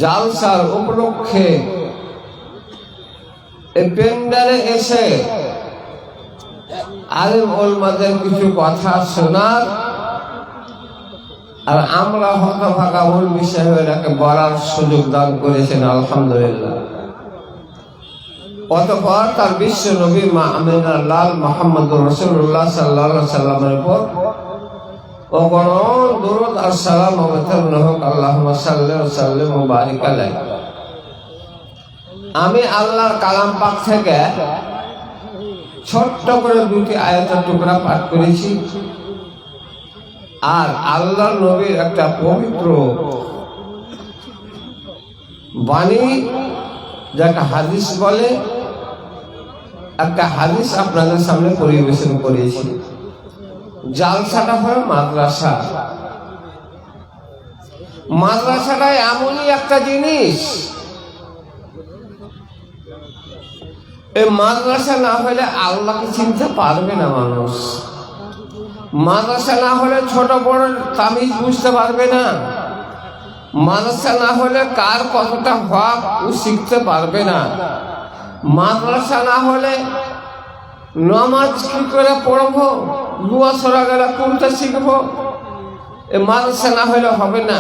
জালসার উপলক্ষে এই প্যান্ডেলে এসে আলেম ওলামাদের কিছু কথা শোনার আর আমরা হতভাগা মৌলভী সাহেবরাকে বলার সুযোগ দান করেছেন, আলহামদুলিল্লাহ। অতঃপর তার বিশ্ব নবী মা আমিনার লাল মুহাম্মদুর রাসূলুল্লাহ সাল্লাল্লাহু আলাইহি সাল্লামের উপর অগণন দরুদ আর সালাম অবতীর্ণ হোক। আল্লাহুম্মা সাল্লি ওয়া সাল্লিম ওয়া বারিক আলাইহি। আমি আল্লাহর কালাম পাক থেকে ছোট্ট করে দুটি আয়াতের টুকরা পাঠ করেছি, আর আল্লাহর নবীর একটা পবিত্র বাণী যাকে হাদিস বলে, একটা হাদিস আপনাদের সামনে পরিবেশন করেছি। জালসাটা হয় মাদ্রাসা। মাদ্রাসাটা এমনই একটা জিনিস, এই মাদ্রাসা না হলে আল্লাহকে চিনতে পারবে না মানুষ। মাদ্রাসা না হলে ছোট বড় তামিজ বুঝতে পারবে না। মাদ্রাসা না হলে কার কতটা হক ও শিখতে পারবে না। মাদ্রাসা না হলে নামাজ কি করে পড়বো, দুয়া সরা গেলে কোনটা শিখবো, এ মাদ্রাসা না হলে হবে না।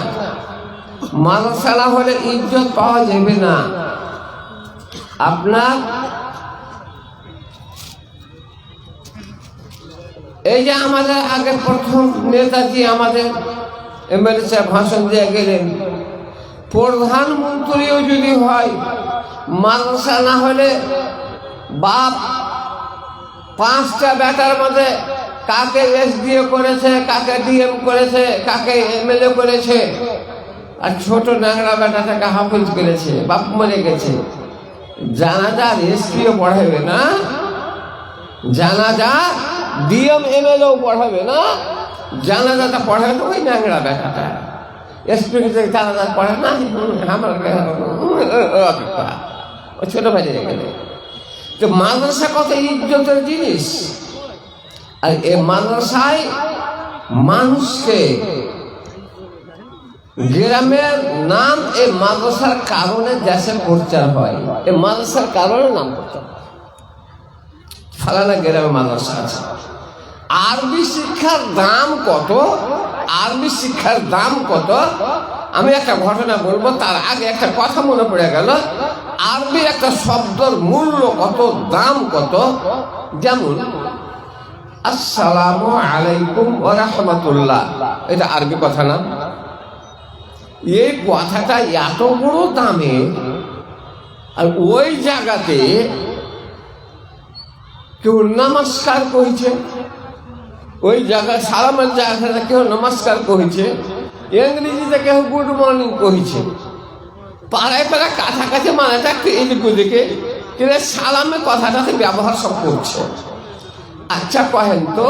মাদ্রাসা না হলে ইজ্জত পাওয়া যাবে না। আপনার এই যে আমাদের আগে প্রথম নেতাজি আমাদের এমএলএ সাহেব ভাষণ দিয়ে গেলেন, প্রধানমন্ত্রীও যদি হয় মাদ্রাসা না হলে বাপ পাঁচটা বেটার মধ্যে কাকে এসডিও করেছে, কাকে ডিএম করেছে, কাকে এমএলএ করেছে, আর ছোট ন্যাংরা বেটাটাকে হাফিজ করেছে, বাপ মরে গেছে। জানাজা এসপিও পড়াবে না, জানাজা ডিএম এমএলএও পড়াবে না, জানাজাটা পড়াবে ওই ন্যাংরা বেটাটা। এসপি জানাজা পড়ে না, আমার ছোট ভাই গেলে। তো মাদ্রাসা কত ইজ্জতের জিনিস, আর এ মাদ্রাসায় মানুষকে গ্রামের নাম এই মাদ্রাসার কারণে দেশে প্রচার হয়। এই মাদ্রাসার কারণে নাম প্রচার হয়। ফালানা গ্রামে মাদ্রাসা আছে। আরবি শিক্ষার দাম কত, আরবি শিক্ষার দাম কত, আমি একটা ঘটনা বলবো, তার আগে একটা কথা মনে পড়ে গেল। আরবি একটা শব্দের মূল্য কত, দাম কত। যেমন আসসালামু আলাইকুম ওয়া রাহমাতুল্লাহ, এটা আরবি কথা না? এই কথাটা এত বড় দামে, আর ওই জায়গাতে কেউ নমস্কার কইছে, ওই জায়গায় সালামের জায়গাটা কেউ নমস্কার কইছে, ইংরেজিতে কেউ গুড মর্নিং কইছে। পাড়ায় পাড়ায় কাছাকাছি মানেটা একটু এদিক ওদিকে, কিন্তু সালামের কথাটাতে ব্যবহার সব করছে। আচ্ছা কহেন তো,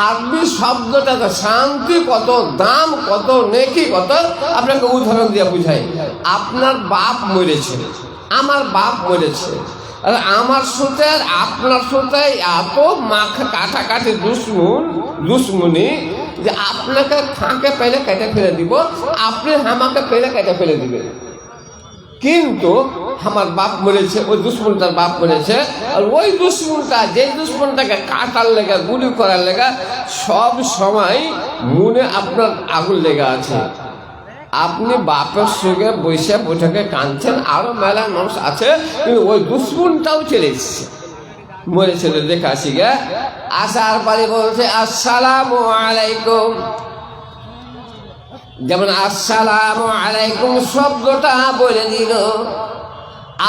আরবি শব্দটা তো শান্তি কত, দাম কত, নেকি কত, আপনাকে উদাহরণ দিয়ে বুঝাই। আপনার বাপ মরেছে, আমার বাপ মরেছে, আর আমার সাথে আপনার সাথে এত মাখা কাটাকাটি দুশ্মনী যে আপনাকে ফাঁকে পেলে কেটে ফেলে দিব, আপনি আমাকে পেলে কেটে ফেলে দিবেন। কিন্তু আমার বাপ মরেছে, ওই দুশ্মনটার বাপ মরেছে, আর ওই দুশ্মনটা, যে দুশ্মনটাকে কাটার লেগা, গুলি করার লেগা সব সময় মনে আপনার আগুন লেগে আছে। আপনি বাপের সঙ্গে বসে বৈঠকে কাঁদছেন, আরো মেলা মানুষ আছে, কিন্তু ওই দুশ্মনটাও চলে এসছে, মরেছিল দেখা আসি গে। আসার পরে বলছে আসসালামু আলাইকুম। যেমন আসসালামু আলাইকুম শব্দটা বলে দিল,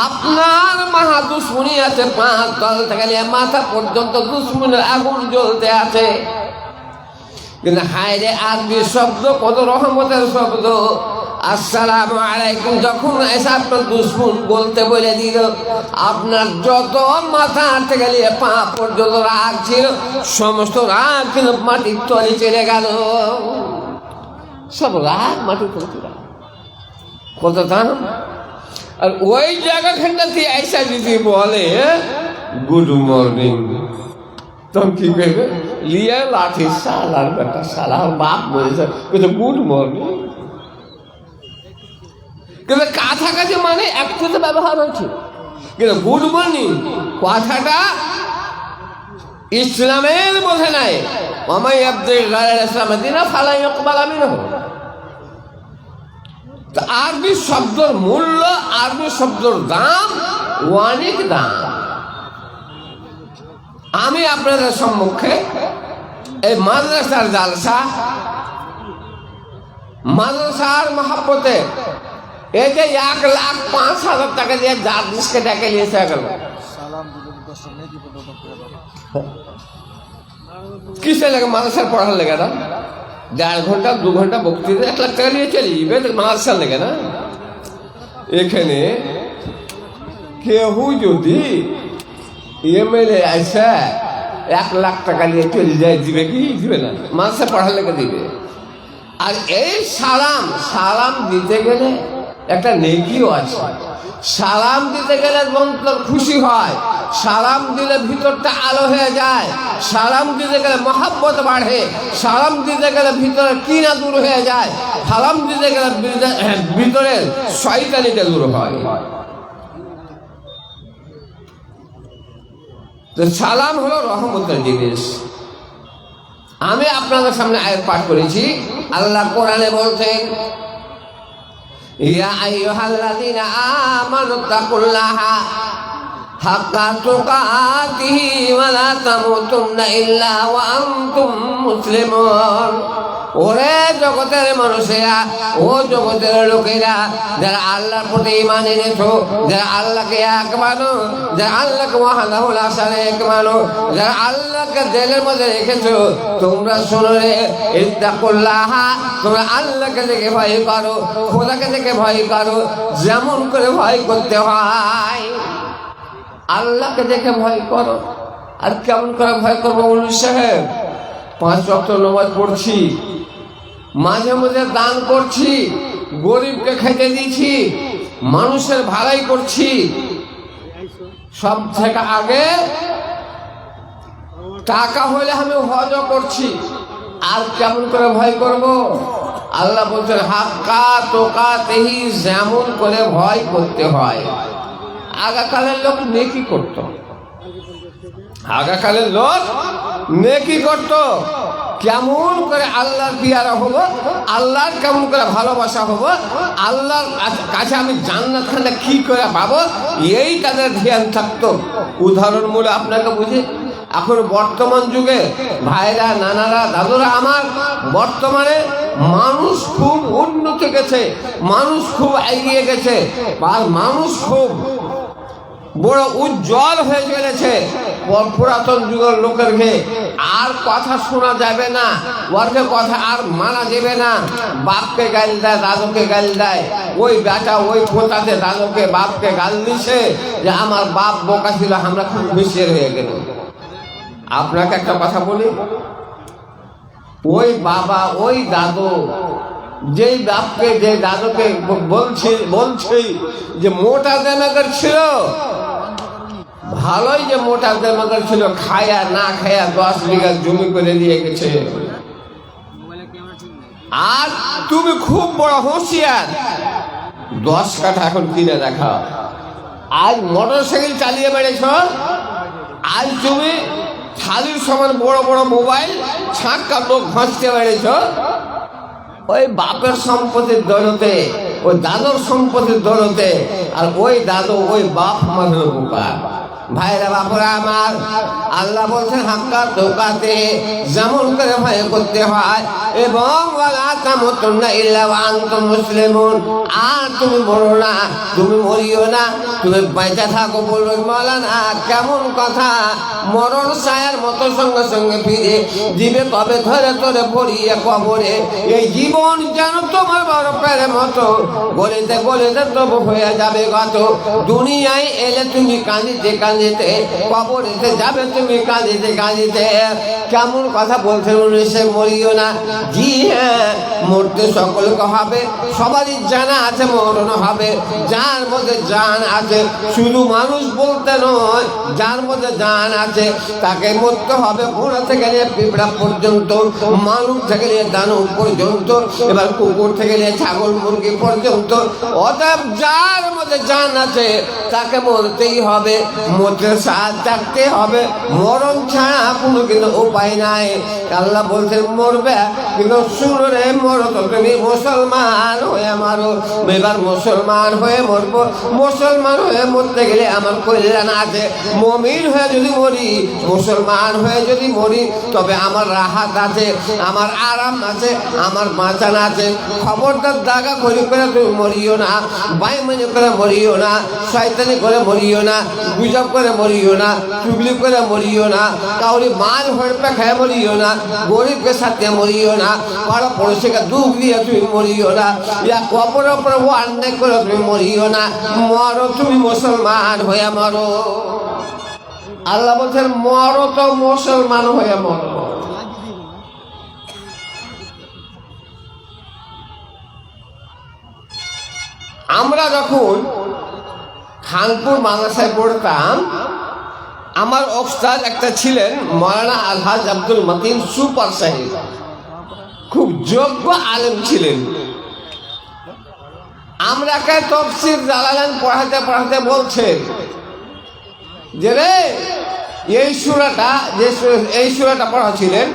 আপনার মাথা দুশ্মনী আছে, পাঁচ তল থেকে মাথা পর্যন্ত দুশ্মনের আগুন জ্বলতে আছে। কিন্তু হায় রে, আরবি শব্দ কত রহমতের শব্দ। আসসালামু আলাইকুম যখন এসে আপনার দুশ্মন বলতে বলে দিল, আপনার যত মাথা থেকে নিয়ে পা পর্যন্ত রাগ ছিল, সমস্ত রাগ কিন্তু মাটির তলে চলে গেল। সব রাগ মাটির তলে, কত দাম। আর ওই জায়গাখানটাতে ऐसा যদি বলে গুড মর্নিং, তখন কি করবে? লিয়ে লাঠি, সালার বেটা, সালার বাপ বলেছে গুড মর্নিং। কিন্তু কাছাকাছি মানে একসাথে ব্যবহার হয়েছে। কিন্তু গুড মর্নিং কথাটা ইসলামের বোঝে নাই। ওমাই আব্দুল গায়র ইসলামের দিনা ফালাই ইকবাল মিনহু। আরবি শব্দের মূল্য, আরবি শব্দের দাম অনেক দাম। আমি আপনাদের সম্মুখে এই মাদ্রাসার জালসা, মাদ্রাসার মহাব্বতে এই যে 1,05,000 টাকা দিয়ে জার্জিসকে ডেকে নিয়েছে গেল, কিসে লাগে? মাদ্রাসার পড়ার লেগে না? 1.5 ঘন্টা 2 ঘন্টা বক্তৃতা 1 লাখ টাকা নিয়ে চলে যাবে মাদ্রাসার লেগে না? এখানে কেউ যদি এমএলএ আসে 1 লাখ টাকা নিয়ে চলে যায়, দিবে কি? দিবে না, মাদ্রাসা পড়ার লেগে দিবে। আর এই সালাম দিতে গেলে একটা নেকিও আছে। সালাম দিতে গেলে মন্তর খুশি হয়, সালাম দিলে ভিতরটা আলো হয়ে যায়, সালাম দিতে গেলে মহাব্বত বাড়ে, সালাম দিতে গেলে ভিতরে কিনা দূর হয়ে যায়, সালাম দিতে গেলে ভিতরে শয়তানিটা দূর হয়। তো সালাম হলো রহমতের জিনিস। আমি আপনাদের সামনে আয়াত পাঠ করেছি। আল্লাহ কোরআনে বলছেন, ইয়া আইয়ুহাল্লাযীনা আমানু তাকুল্লাহা হাক্কা তুকাতিহি ওয়া লা তামুতুন্না ইল্লা ওয়া আনতুম মুসলিমুন। ওরে জগতের মানুষেরা, ও জগতের লোকেরা, যারা আল্লাহর প্রতি ঈমান এনেছো, যারা আল্লাহকে এক মানো, যারা আল্লাহকে ওয়াহদাহু লা শারীকা মানো, যারা আল্লাহকে দিলের মধ্যে রেখেছো, তোমরা শোনো রে, ইত্তাকুল্লাহা, তোমরা আল্লাহকে দেখে ভয় করো, খোদাকে দেখে ভয় করো, যেমন করে ভয় করতে হয় আল্লাহকে দেখে ভয় করো। আর কেমন করে ভয় করবো? মুফতি সাহেব 5 ওয়াক্ত নামাজ পড়ছি, মাঝে মাঝে দান করছি, গরিবকে খেতে দিচ্ছি, মানুষের ভাড়াই করছি, সব থেকে আগে টাকা হলে আমি হজও করছি। আর কেমন করে ভয় করব? আল্লাহ বলছেন হাক্কা তুকাতিহি, যেমন করে ভয় করতে হয়। আগাকালের লোক নেকি করত, আগাকালের লোক নেকি করত। কেমন করে আল্লাহর পিয়ারা হবো, আল্লাহর কেমন করে ভালোবাসা হবো, আল্লাহর কাছে আমি জান্নাত খানা কি করে পাবো, এই তাদের ধ্যান থাকতো। উদাহরণমূলক আপনাকে বুঝি, এখন বর্তমান যুগে ভাইরা, নানারা, দাদুরা আমার, বর্তমানে মানুষ খুব উন্নত গেছে, মানুষ খুব এগিয়ে গেছে, আর মানুষ খুব বড় উজ্জ্বল হয়ে চলেছে। পুরাতন যুগের লোকেরকে আর কথা শোনা যাবে না, ওরকে কথা আর মানা যাবে না। বাপকে গাল দেয়, দাদুকে গাল দেয়, ওই বেটা ওই পোতাতে দাদুকে বাপকে গাল দিছে যে আমার বাপ বোকা ছিল, আমরা খুব হুঁশিয়ার হয়ে গেল। আপনাকে একটা কথা বলি, ওই বাবা ওই দাদু যেই বাপকে যে দাদুকে বলছি যে মোটা দেমাগের ছিল, ভালোই যে মোটা দেমাগের ছিল, খায়া না খায়া 10 বিঘা জমি করে দিয়ে গেছে। আর তুমি খুব বড় হুঁশিয়ার, 10 কাঠা এখন কিনে রাখা। আজ মোটরসাইকেল চালিয়ে বেড়েছ, আজ তুমি থালির সমান বড় বড় মোবাইল ছাঁকা লোক ঘাঁচতে বেড়েছ। ওই বাপের সম্পত্তির দৌলতে, ওই দাদুর সম্পত্তির দৌলতে, আর ওই দাদু ওই বাপ আমাদের বোকা। ভাইরা বাপুরা আমার, আল্লাহ বলছেন হাক্কা তুকাতে, যেমন করে ভয় করতে হয়, এবং ওয়ালা তামুতুন্না ইল্লা ওয়া আনতুম মুসলিমুন। আর তুমি মরো না, তুমি মরিও না, তুমি বেঁচে থাকো। বলবেন মাওলানা কেমন কথা, মরণ ছায়ার মতো সঙ্গে সঙ্গে ফিরে দিবে কবে ধরে ধরে পড়িয়ে কবরে। এই জীবন যেন তোমার বরফের মতো, গলিতে গলিতে তবু হয়ে যাবে গত। দুনিয়ায় এলে তুমি কাঁদিতে কাঁদিতে, কবরেতে যাবে তুমি কাঁদিতে কাঁদিতে। কেমন কথা বলছেন উনি, সে মরিও না। জি হ্যাঁ, মরতে সকলকে হবে, সবারই জানা আছে মরণ হবে। যার মধ্যে জান আছে, শুধু মানুষ বলতে নয়, যার মধ্যে জান আছে তাকে মরতে হবে। ঘোড়া থেকে নিয়ে পিঁপড়া পর্যন্ত, মানুষ থেকে নিয়ে দানব পর্যন্ত, এবার কুকুর থেকে নিয়ে ছাগল মুরগি পর্যন্ত। অতএব যার মধ্যে জান আছে তাকে মরতেই হবে, মরতে সাথ থাকতে হবে। মরণ ছাড়া কোনো কিন্তু উপায় নাই। আল্লাহ বলছেন মরবে, কিন্তু শুনো রে, মরো তো তুমি মুসলমান হয়ে মারো। এবার মুসলমান হয়ে মরবো, মুসলমান হয়ে মরতে গেলে আমার কল্যাণ আছে। মুমিন হয়ে যদি মরি, মুসলমান হয়ে যদি মরি, তবে আমার রাহাত আছে, আমার আরাম আছে, আমার বাঁচান আছে। খবরদার দাগা করে তুমি মরিও না, বাইমানি করে মরিও না, শয়তানি করে মরিও না, গুজব করে মরিও না, চুগলি করে মরিও না, কাউরি মাল হড়পে খেয়ে মরিও না, গরিবকে সাথে মরিও না, পাড়া পড়োশিকে দুঃখ দিয়ে তুমি মরিও না, ইয়া কবর ওপর অন্যায় করে তুমি মরিও না। মরো তুমি মুসলমান হয়ে মরো। আল্লাহ বলছেন মরো তো মুসলমান হয়ে মরো। আমরা যখন খানপুর মাদ্রাসায় পড়তাম, আমার ওস্তাদ একটা ছিলেন মৌলানা আলহাজ আব্দুল মতিন সুপার সাহেব, খুব যোগ্য আলেম ছিলেন। আমরাকে তফসির জালালান পড়াতে পড়াতে বলছেন যে রে, এই সূরাটা পড়াছিলেন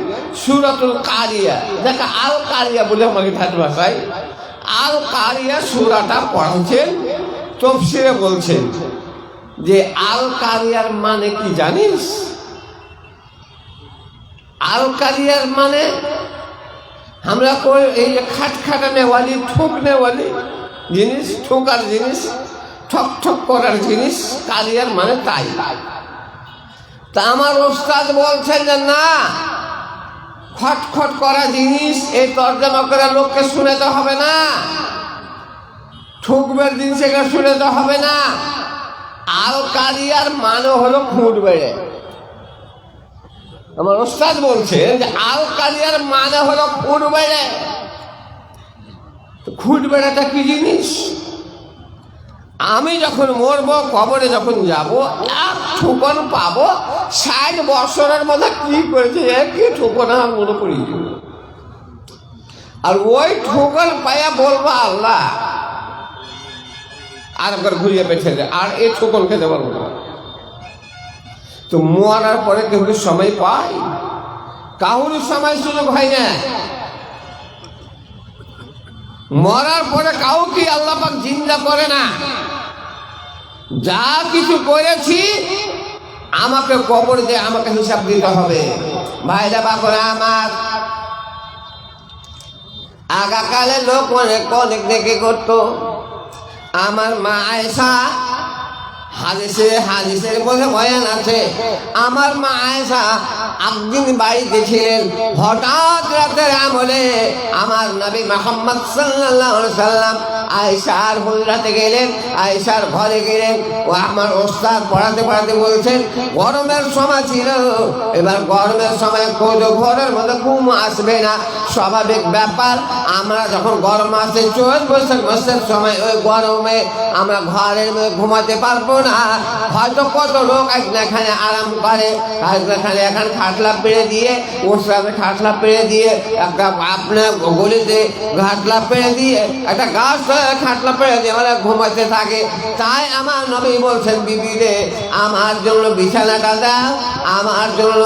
সূরাতুল কারিয়া, যাকে আল কারিয়া বলে আমাকে ঠাট ভাষায়, আল কারিয়া সূরাটা পড়াচ্ছেন। তফসিরে বলছেন যে আল কারিয়ার মানে কি জানিস? আল কারিয়ার মানে আমরা কই এই যে খাটখাটানেওয়ালি, ঠুকনেওয়ালি জিনিস, ঠোকার জিনিস, ঠক ঠক করার জিনিস, কারিয়ার মানে তাই। তা আমার ওস্তাদ বলছেন যে না, খটখট করা জিনিস এই তর্জমা করে লোককে শুনাতে হবে না, ঠুকবের জিনিস এগুলো শুনাতে হবে না। আল কারিয়ার মানে হলো খুঁট বেড়ে। আমার ওস্তাদ বলছেন যে আল কারিয়ার মানে হলো খুঁট বেড়ে। খুঁট বেড়াটা কি জিনিস? আমি যখন মরবো, কবরে যখন যাব, এক ঠুকন পাবো, 60 বছরের মধ্যে কি করেছে একই ঠুকন আমার মনে পড়ি। আর ওই ঠুকন পাইয়া বলবো আল্লাহ আর একবার ঘুরিয়ে পেছে দে, আর এই ঠুকন খেতে পারবো না। তো মরার পরে কেউ সময় পাই? কাউর সময় সুযোগ হয় না। মরার পরে কাউকে আল্লাহ পাক জিন্দা করে না। যা কিছু করেছি আমাকে কবর দিয়ে আমাকে হিসাব দিতে হবে। ভাইরা বাপরা আমার, আগাকালে লোক অনেক অনেক দেখে করতো। আমার মা আয়েশা, হাদিসের মধ্যে বয়ান আছে, আমার মা আয়েশা একদিন বাড়িতে ছিলেন। হঠাৎ রাতের আমলে আমার নবী মুহাম্মদ সাল্লাল্লাহু আলাইহি সাল্লাম আয়েশার হুজরাতে গেলেন, আয়েশার ঘরে গেলেন। ও আমার ওস্তাদ পড়াতে পড়াতে বলছেন গরমের সময় ছিল, এবার গরমের সময় ঘরের মধ্যে ঘুম আসবে না, স্বাভাবিক ব্যাপার। আমরা যখন গরম আসে, চৈত বৈশাখ মাসের সময় ওই গরমে আমরা ঘরের মধ্যে ঘুমাতে পারবো না। হয়তো কত লোক এখানে আরাম করে, এখানে এখন খাটলা পেড়ে দিয়ে, ওর সাথে খাটলা পেড়ে দিয়ে, একটা আপনার গলিতে খাটলা পেড়ে দিয়ে, একটা গাছ খাটলা পেড়ে দিয়ে ওরা ঘুমাতে থাকে। তাই আমার নবী বলছেন, বিবি রে আমার জন্য বিছানাটা দাও, আমার জন্য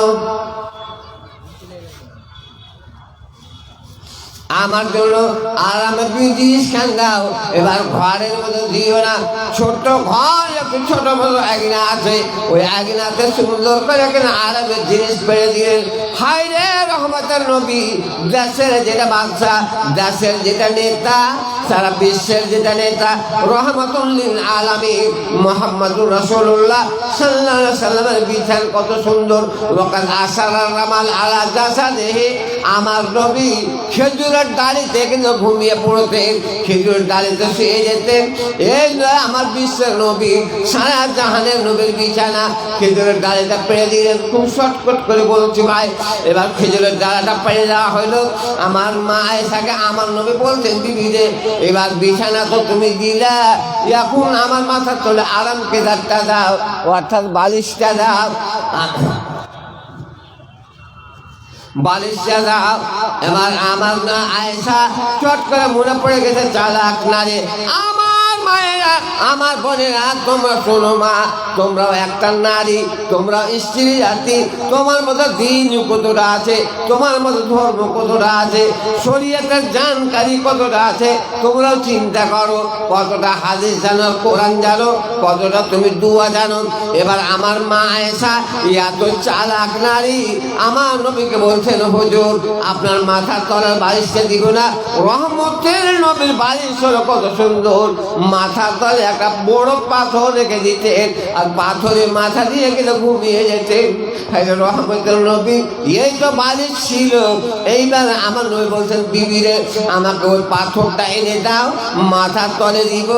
আরামে জিনিস খান দাও। এবার ঘরের মধ্যে দিও না, ছোট ঘর, একটু ছোট মতো আগিনা আছে, ওই আগিনাতে সুন্দর করে আরামের জিনিস পেড়ে দিয়ে। হায় রে রহমতের নবী, দেশের যেটা বাদশা, দেশের যেটা নেতা, সারা বিশ্বের যেটা নেতা রহমাতুল লিল আলামিন মুহাম্মদুর রাসূলুল্লাহ সাল্লাল্লাহু আলাইহি সাল্লামের বিধান কত সুন্দর। ওয়াকাল আসারার রামাল আলা জাসাদিহি, আমার নবী খেজুরের ডালিতে কিন্তু ঘুমিয়ে পড়তেন, খেজুরের ডালিতে শুয়ে যেতেন। এই নয় আমার বিশ্বের নবী, সারা জাহানের নবীর বিছানা খেজুরের ডালিটা পেড়ে দিলেন। খুব শর্টকট করে বলছি ভাই। এবার খেজুরের ডালাটা পেড়ে দেওয়া হইলো। আমার মা আয়েশাকে আমার নবী বলতেন, বিবি রে এবার বিছানা তো তুমি দিলা, এখন আমার মাথার তলে আরাম কেদারটা দাও, অর্থাৎ বালিশটা দাও, বালিশটা দাও। এবার আমার না আয়েশা চট করে মনে পড়ে গেছে, চালাক নারে। আমার মায়েরা, আমার বোনেরা, তোমরা শোনো মা, তোমরাও একটা নারী, তোমরাও স্ত্রী জাতি, তোমার মতো দিন কতটা আছে, তোমার মতো ধর্ম কতটা আছে, শরীয়তের জানকারি কতটা আছে, তোমরাও চিন্তা করো। কতটা হাদিস জানো, কোরআন জানো, কতটা তুমি দুয়া জানো। এবার আমার মা আয়েশা এত চালাক নারী আমার নবীকে বলছেন, হুজুর আপনার মাথার তলার বালিশটা দিব না? রহমতের নবীর বালিশ হলো কত সুন্দর, মাথার তলে একটা বড় পাথর রেখে দিতেন, আর পাথরের মাথা দিয়ে গেলে ঘুমিয়ে যেতেন। রহমতের নবী এই তো বালিশ ছিল। এইবার আমার নবী বলছেন, বিবিরে আমাকে ওই পাথরটা এনে দাও, মাথার তলে দিব,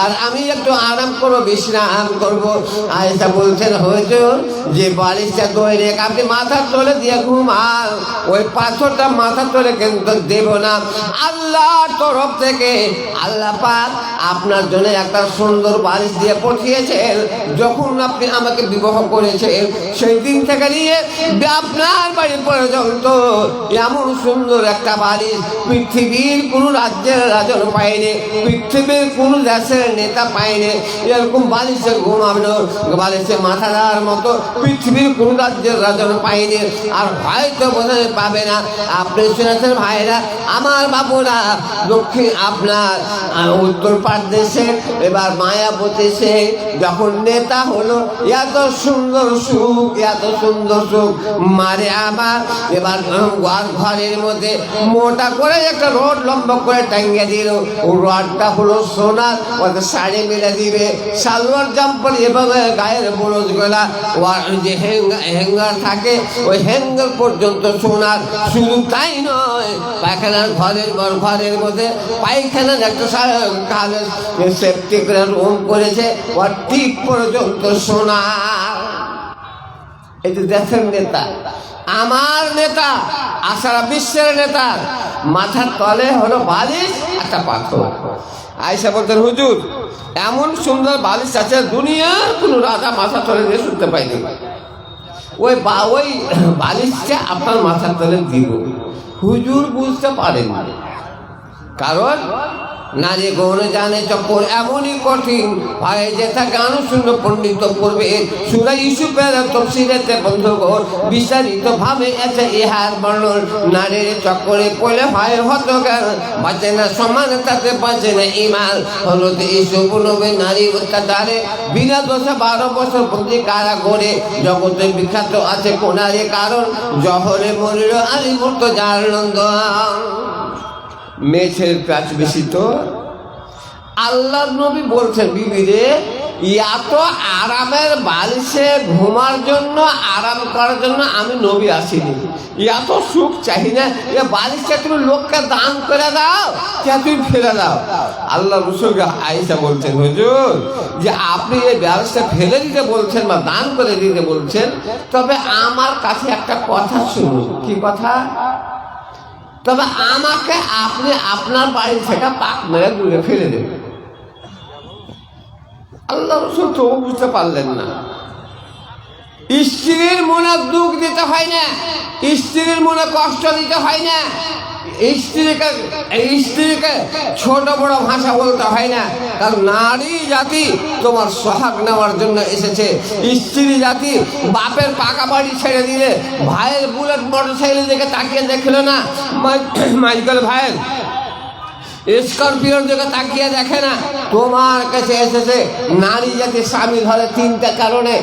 আর আমি একটু আরাম করবো, বিশ্রাম করবো। আয়েশা বলছেন, হুজুর যে বালিশটা তৈরি আপনি মাথার তলে দিয়ে ঘুমান, ওই পাথরটা মাথার তলে কিন্তু দেব না। আল্লাহর তরফ থেকে আল্লাহ পাক আপনার জন্য একটা সুন্দর বালিশ দিয়ে পাঠিয়েছেন। যখন আপনি আমাকে বিবাহ করেছেন সেই দিন থেকে নিয়ে আপনার বাড়ি পর্যন্ত এমন সুন্দর একটা বালিশ পৃথিবীর কোনো রাজ্যের রাজন পায়নি, পৃথিবীর কোনো দেশের নেতা পায়নি। এরকম বালিশে ঘুমানো, বালিশে মাথা দেওয়ার মতো পৃথিবীর কোনো রাজ্যের রাজন পায়নি, আর হয়তো বোধহয় পাবে না। আপনি শুনেছেন ভাইরা, আমার বাবুরা, দক্ষিণ আপনার উত্তরপ্রদেশে এবার মায়াবতী সে যখন নেতা হলো, এত সুন্দর সুখ, এত সুন্দর সুখ মারে আমার। এবার ঘরের মধ্যে মোটা করে একটা রড লম্বা করে টাঙ্গিয়ে দিল, ও রডটা হলো সোনার, ওকে শাড়ি মিলে দিবে, সালোয়ার জাম্পার এবং গায়ের বরজ গলা, যে হ্যাঙ্গার থাকে ওই হ্যাঙ্গার পর্যন্ত সোনার। শুধু তাই নয়, পায়খানার ঘরের মধ্যে পায়খানার একটা সেফটিক রুম করেছে, ওর ঠিক পর্যন্ত সোনার। এই যে দেশের নেতা, আমার নেতা, সারা বিশ্বের নেতা, মাথার তলে হলো বালিশ একটা পাথর। আয়েশা বলতেন, হুজুর এমন সুন্দর বালিশ আছে দুনিয়ার কোনো রাজা মাথা তলে দিয়ে শুনতে পাইনি। ওই বালিশটা আপনার মাথার তলে দিব। হুজুর বুঝতে পারেন, কারণ নারী গৌণ জানে চক্কর এমনই কঠিন হয় যে তা গান শূন্য পণ্ডিত করবে। সূরা ইউসুফের তাফসীরেতে বন্ধুগণ বিস্তারিত ভাবে আছে ইহার বর্ণন। নারীর চক্করে পড়লে হয় হতজ্ঞান, বাঁচে না সমানতাতে, বাঁচে না ঈমান। হযরত ইউসুফ নবী নারী অত্যাচারে বিনা দোষে 12 বছর বন্দি কারাগারে। জগতে বিখ্যাত আছে কোনারে কারণ, জহরে মরিল আলী মূর্ত যার নন্দন। মেয়ে ছেলের কাজ বেশি তো। আল্লাহর নবী বলছেন, বিবিরে এত আরামের বালিশে ঘুমার জন্য, আরাম করার জন্য আমি নবী আসিনি। এত সুখ চাই না, এ বালিশটা তুমি লোককে দান করে দাও, কে তুমি ফেলে দাও। আল্লাহ রাসূলকে আয়েশা বলছেন, হুজুর যে আপনি এই বালিশটা ফেলে দিতে বলছেন বা দান করে দিতে বলছেন, তবে আমার কাছে একটা কথা শুনুন। কি কথা? তবে আমাকে আপনি আপনার বাড়ি থেকে পাক মেরে দূরে ফেলে দেবেন। আল্লাহ রাসূল তো বুঝতে পারলেন না। স্ত্রীর মনে দুঃখ দিতে হয় না, স্ত্রীর মনে কষ্ট দিতে হয় না, স্ত্রীকে ছোট বড় ভাষা বলতে হয় না। কারণ নারী জাতি তোমার সোহাগ নেওয়ার জন্য এসেছে। স্ত্রী জাতি বাপের পাকা বাড়ি ছেড়ে দিলে ভাইয়ের বুলেট মোটরসাইকেল দিকে তাকিয়ে দেখলো না, মাইকেল ভাইয়ের স্করপিওর দিকে তাকিয়ে দেখে না, তোমার কাছে এসেছে নারী জাতি স্বামী ধরে তিনটা কারণে।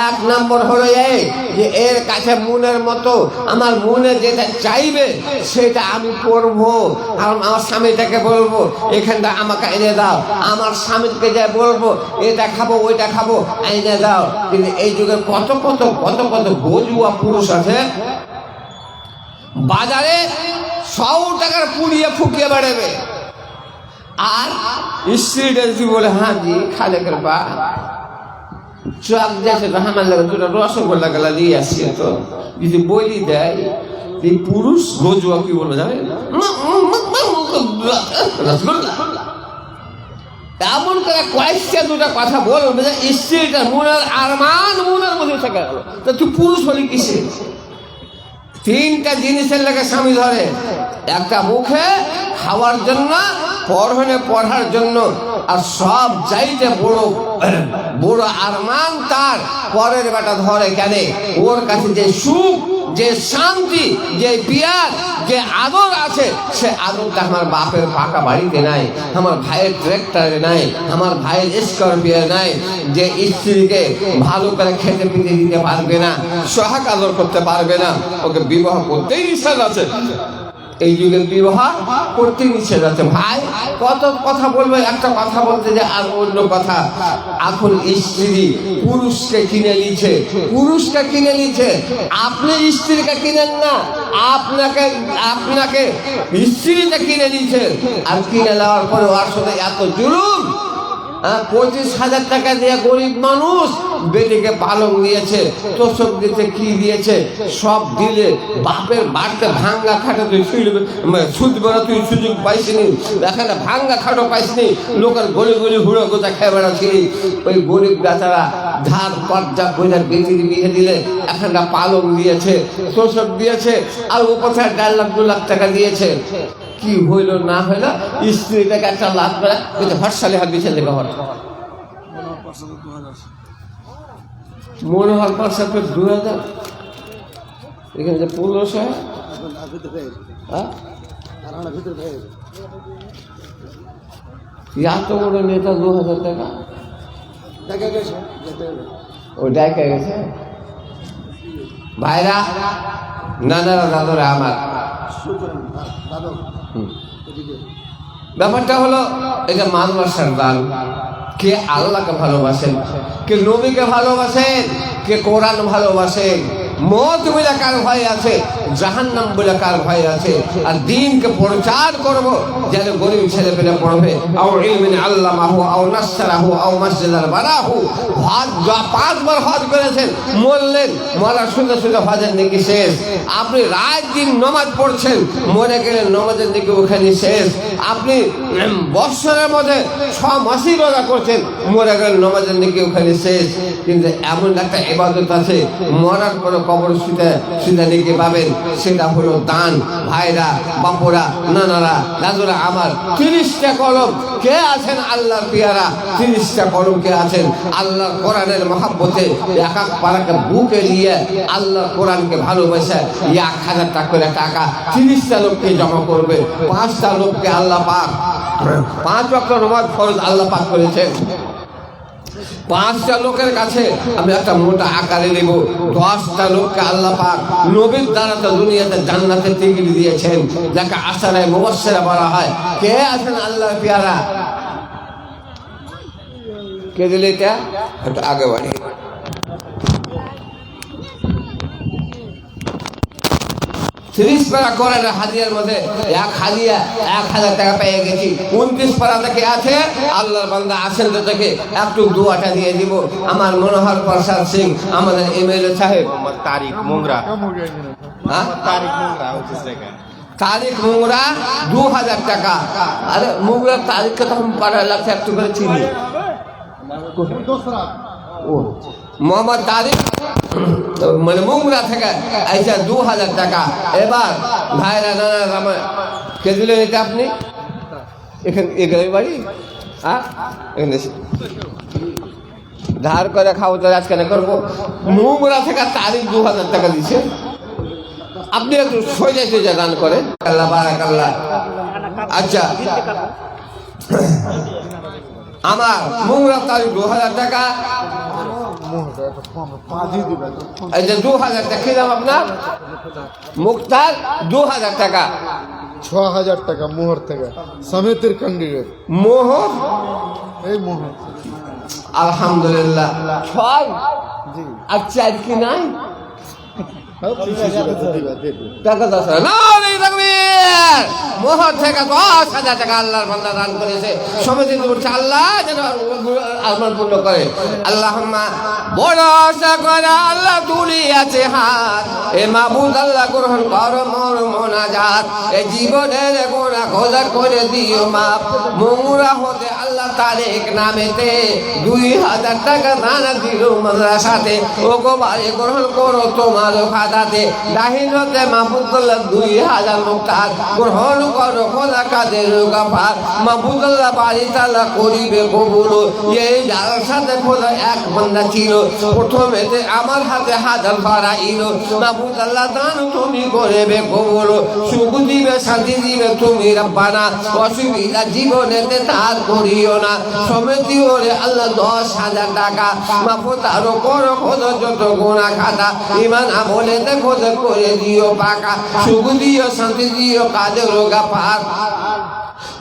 এক নম্বর হলো এই যে এর কাছে মনের মতো আমার মনে যেটা চাইবে সেটা আমি করবো। আমার স্বামীটাকে বলবো এখানটা আমাকে এনে দাও, আমার স্বামীকে যা বলবো এটা খাবো ওইটা খাবো এনে দাও। কিন্তু এই যুগে কত কত কত কত গজুয়া পুরুষ আছে বাজারে 100 টাকার পুড়িয়ে ফুকিয়ে বেড়াবে, আর স্ত্রীটা যদি বলে হ্যাঁ জি খালে করবা চক যাচ্ছে তো আমার লাগে দুটো রসগোল্লা গেলা দিয়ে আসছে, তো যদি বলি দেয় এই পুরুষ গজুয়া কি বলবো জানে রসগোল্লা এমন করে কয়েকটা দুটা কথা বলবে যে স্ত্রীটা মনের আরমান মনের মধ্যে থেকে গেল। তা তুই পুরুষ হলি কিসে? তিনটা জিনিসের লেগে স্বামী ধরে, একটা মুখে খাওয়ার জন্য, পরনে পড়ার জন্য, আর সব চাইতে বড় বড় আরমান তার পরের বেটা ধরে কেন? ওর কাছে যে সুখ, যে শান্তি, যে পিয়ার, যে আদর আছে সে আদরটা আমার বাপের পাকা বাড়িতে নাই, আমার ভাইয়ের ট্র্যাক্টরে নাই, আমার ভাইয়ের স্করপিও নাই। যে স্ত্রীকে ভালো করে খেতে পিতে দিতে পারবে না, সোহাগ আদর করতে পারবে না, ওকে বিবাহ করতেই নিষেধ আছে। এই যুগে বিবাহ করতে নিষেধ আছে। ভাই কত কথা বলবে, একটা কথা বলতে যে আর অন্য কথা। এখন স্ত্রী পুরুষকে কিনে নিচ্ছে, পুরুষকে কিনে নিচ্ছে, আপনি স্ত্রীকে কিনেন না, আপনাকে আপনাকে স্ত্রীটা কিনে নিচ্ছে। আর কিনে নেওয়ার পরে ওর সাথে এত জুলুম। 25,000 টাকা দিয়ে গরিব মানুষ বেটিকে পালং দিয়েছে, তোষক দিয়েছে, কি দিয়েছে সব দিলে বাপের বাড়িতে ভাঙ্গা খাটে তুই সুদ বেড়া তুই সুযোগ পাইসনি, এখানে ভাঙ্গা খাটো পাইসনি, লোকের গলি গলি হুড়ো গোজা খেয়ে বেড়াচ্ছিলি। ওই গরিব বেচারা ধার পর্যা বইটার বেটির বিয়ে দিলে এখানটা পালং দিয়েছে, তোষক দিয়েছে, আর ও কোথায় 1.5 লাখ 2 লাখ টাকা দিয়েছে। কি হইল না হইল, স্ত্রীটাকে একটা লাভ করে হরসালে হাত দিয়েছে লেখা হর মনে হওয়ার পর সাথে 2000 এখানে যে 1500 এত বড় নেতা 2000 টাকা ও ডাকা গেছে। ভাইরা নানারা দাদরা আমার ব্যাপারটা হলো এটা ভালোবাসার দান। কে আল্লাহকে ভালোবাসেন, কে নবীকে ভালোবাসেন, কে কোরআন ভালোবাসেন। মত বলে কার ভয় আছে, জাহান্নাম বলে কার ভয় আছে। আর দিনকে প্রচার করব যেন গরিব ছেলে পেলে পড়বে। আও ইলমিন আল্লামাহু আও নাসরাহু আও মসজিদাল বানাহু। হজ 5 বার হজ করেছেন, মরলেন, মরার সুন্দর সুন্দর হজের নাকি শেষ। আপনি রাত দিন নামাজ পড়ছেন, মরে গেলেন, নামাজের নাকি ওখানে শেষ। আপনি বৎসরের মধ্যে 6 মাসই রোজা করছেন, মরে গেলেন, নামাজের নাকি ওখানে শেষ। কিন্তু এমন একটা ইবাদত আছে মরার পরে কবর সিধা নেকি পাবেন, সেটা হলো দান। ভাইরা, বাপুরা, নানারা, দাদুরা আমার 30টা কলম কে আছেন আল্লাহর পিয়ারা, 30টা কলম কে আছেন আল্লাহর কোরআনের মহাব্বতে, এক এক পারাকে বুকে নিয়ে আল্লাহর কোরআনকে ভালোবাসে 1000 টাকা করে টাকা 30টা লোককে জমা করবে। 5টা লোককে আল্লাহ পাক 5 ওয়াক্ত নামাজ ফরজ আল্লাহ পাক করেছেন। 5টা লোকের কাছে আমি একটা মোটা আকারে নেব। 10টা লোককে আল্লাহ পাক নবীর দ্বারা তো দুনিয়াতে জান্নাতের টিকিট দিয়েছেন, যাকে আশারায়ে মুবাশশিরা বলা হয়। কে আছেন আল্লাহর পেয়ারা? কে দিলে এটা? একটু আগে বাড়ি। 30 পারা করার হাদিয়ার মধ্যে এক হাদিয়া 1000 টাকা পেয়ে গেছি। 29 পারা থেকে আছে আল্লাহর বান্দা আছেন, তো থেকে একটু দুয়াটা দিয়ে দিব। আমার মনোহর প্রসাদ সিং, আমাদের এমএলএ সাহেব তারিক মুংরা, তারিক মুংরা 2000 টাকা। আরে মুংরা তারিখকে তখন পাড়া লাগছে, একটু করে চিনি। ও মোহাম্মদ তারিক মানে মুংরা থেকে আইসা 2000 টাকা। এবার ভাইরা নানা কে দিলেন এটা? আপনি এখানে এগারে বাড়ি, হ্যাঁ এখানে ধার করে খাবো তো আজকে না করবো। মুংরা থেকে তারিখ 2000 টাকা দিছে। আপনি একটু সোজা সোজা গান করেন। আল্লাহ বারাকাল্লাহ। আচ্ছা আমার মোংরা তারিখ 2000 টাকা, এই যে 2000 টাকা খেলাম আপনার মুক্তার 2000 টাকা, 6000 টাকা মোহর থেকে সমিতির ক্যান্ডিডেট মোহর এই মোহর আলহামদুলিল্লাহ 6 জি আর 4 কি নাই টাকা 10,000 না নেই তাকবীর মোহর থেকে 10,000 টাকা আল্লাহর বান্দা দান করেছে। সমিতি বলছে আল্লাহ যেন আমার পূর্ণ করে। আল্লাহুম্মা ভরসা করে আল্লাহ তুলি আছে হাত, এ মাবুদ আল্লাহ গ্রহণ করো মোর মোনাজাত, এই জীবনের গোনা খোদা করে দিও মাপ। মোংরা হতে আল্লাহ তারেক নামেতে 2000 টাকা দান দিল মাদ্রাসাতে, ও গো বাড়ি গ্রহণ করো তোমার খাতাতে। দাহিন হতে মাহবুদুল্লাহ 2000 মুক্তার গ্রহণ করো খোদা কাদের গাফার। মাহবুদুল্লাহ বাড়ি তালা করিবে কবুল, এই যার সাথে খোদা এক বান্দা ছিল, প্রথমেতে আমার হাতে হাজার বাড়াইল। মাহবুদুল্লাহ দান তুমি করবে কবুল, সুখ দিবে শান্তি দিবে তুমি রব্বানা, অসুবিধা জীবনেতে তার করিও না। সমিতি ওরে আল্লাহ 10,000 টাকা মাহবুদ আরো করো খোদা যত গোনা খাতা, ইমান আমলেতে খোদা করে দিও পাকা, সুখ দিও শান্তি দিও কাদের গাফার।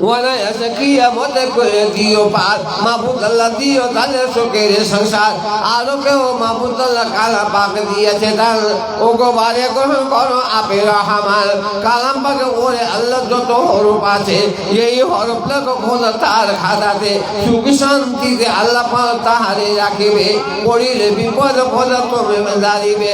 ওয়ালা এসকিয়া মতে করে দিও পার, মাহবুদ আল্লাহ দিও তাদের সুখের সংসার। আরো কেউ মাহবুদ আল্লাহ কালাম পাক দিয়েছে দান, ও গো বারে গ্রহণ করো আপে রহমান। কালাম পাকে ওরে আল্লাহ যত হরফ আছে, এই হরফ লেখো খোদা তার খাতাতে, সুখ শান্তিতে আল্লাহ পাক তাহারে রাখিবে, পড়িলে বিপদ খোদা তুমি দাঁড়িবে।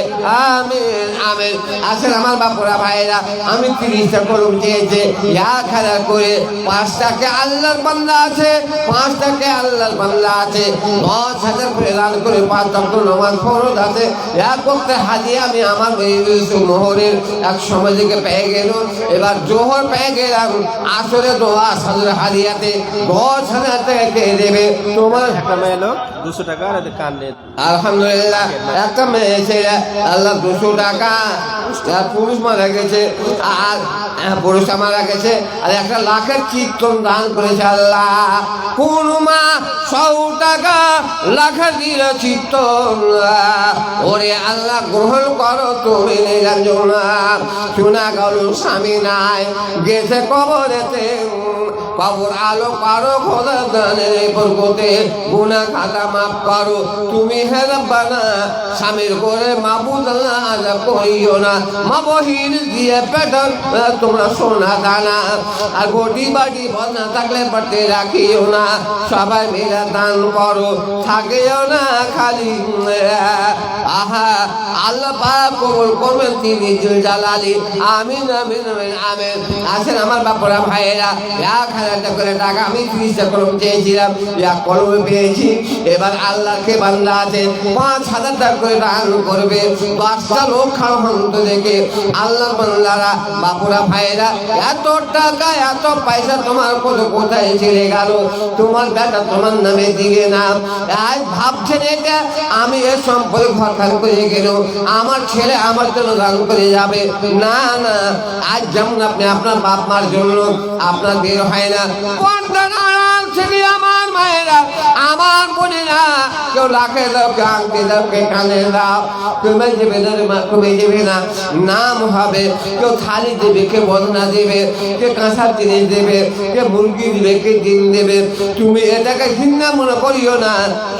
আমিন আমিন। আসেন আমার বাপুরা ভাইরা, আমি 30টা কলম চেয়েছে ইয়া খারাপ করে 5টাকে আল্লাহর বান্দা আছে, 5টাকে আল্লাহর বান্দা আছে, 10,000 করে দান করে 5 ওয়াক্ত নামাজ ফরজ আছে। এক করতে হাদিয়া আমি আমার মোহরের এক সময় থেকে পেয়ে গেল, এবার জোহর পেয়ে গেলাম, আসরে দোয়া সাজরে হাদিয়াতে 10,000 টাকা কে দেবে তোমার? একটা মেয়ে লোক 200 টাকা আর এদের কান্নে আলহামদুলিল্লাহ একটা মেয়ে ছেলে আল্লাহ 200 টাকা, পুরুষ মারা গেছে আর পুরুষটা মারা গেছে, আর 1 লাখের কীর্তন দান করেছে আল্লাহ। কোন মা 100 টাকা লাখের দিল কীর্তন, ওরে আল্লাহ গ্রহণ করো তুমি নিরঞ্জনা। শোনা গেল স্বামী নাই গেছে কবরেতে, কবর আলো করো খোদা দানের বরকতে, গুনাহ খাতা মাফ করো তুমি হে রব্বানা। স্বামীর করে মাহবুদ আল্লাহ আযাব করিও না, মা বহির দিয়ে পেটন তোমরা সোনা দানা, আর গটি বাটি বন্ধ থাকলে পাতে রাখিও না। সবাই মিলে দান করো থাকিও না খালি। আহা আল্লাহ পাক কবুল করবেন তিনি জুল জালালি। আমিন আমিন আমিন আমিন। আসেন আমার বাপুরা ভাইয়েরা, 1,000 করে টাকা আমি 30টা কলম চেয়েছিলাম, 1 কলম পেয়েছি। এবার আল্লাহকে বান্দা আছে 5,000 টাকা করে দান করবে। 5টা লোক খাওয়ান্ত দেখে আল্লাহর বান্দারা বাপুরা ভাইয়েরা, এত টাকা এত পয়সা তোমার কোথায় ছেড়ে গেল? তোমার বেটা তোমার নামে দিবে না। আজ ভাবছেন এটা আমি এর সম্পর্কে ভরখান করে গেল, আমার ছেলে আমার জন্য দান করে যাবে। না না, আজ যেমন আপনি আপনার বাপ মার জন্য আপনার বের হয় না, আমার মায়েরা আমার বোনেরা, কেউ লাখে দাও, কে আংটি দাও, কে কানে দাও, কমে দেবে না মা, কমে দেবে না। নাম হবে, কেউ থালি দেবে, কে বদনা দেবে, কে কাঁসার জিনিস দেবে, কে মুরগি দেবে, কে ডিম দেবে। তুমি এটাকে ঘৃণা মনে করিও না,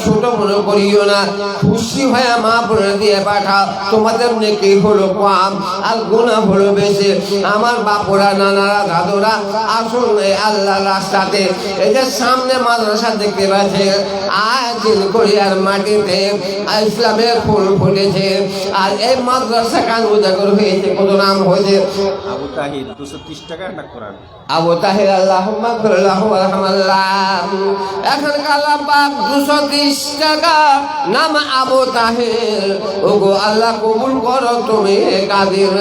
ছোট মনে করিও না, খুশি হয়ে মা বোনে দিয়ে পাঠাও। তোমাদের নেকি হলো কম আর গুনাহ হলো বেশি। আমার বাপুরা নানারা দাদুরা আসুন আল্লাহ রাস্তাতে, এই যে সামনে মাদ্রাসা দেখতে পাচ্ছে, আজ কোরিয়ার মাটিতে ইসলামের ফুল ফুটেছে। আর এই মাদ্রাসা কান উজাগর হয়েছে, কত নাম হয়েছে? আবু তাহির 230 টাকা একটা কোরআন। আবু তাহির আল্লাহুম্মা গফিরলাহু ওয়ারহামাল্লাহ। এখানকার আল্লাহ পাক 230 টাকা নাম আবু তাহির। ওগো আল্লাহ কবুল করো তুমি কাদির।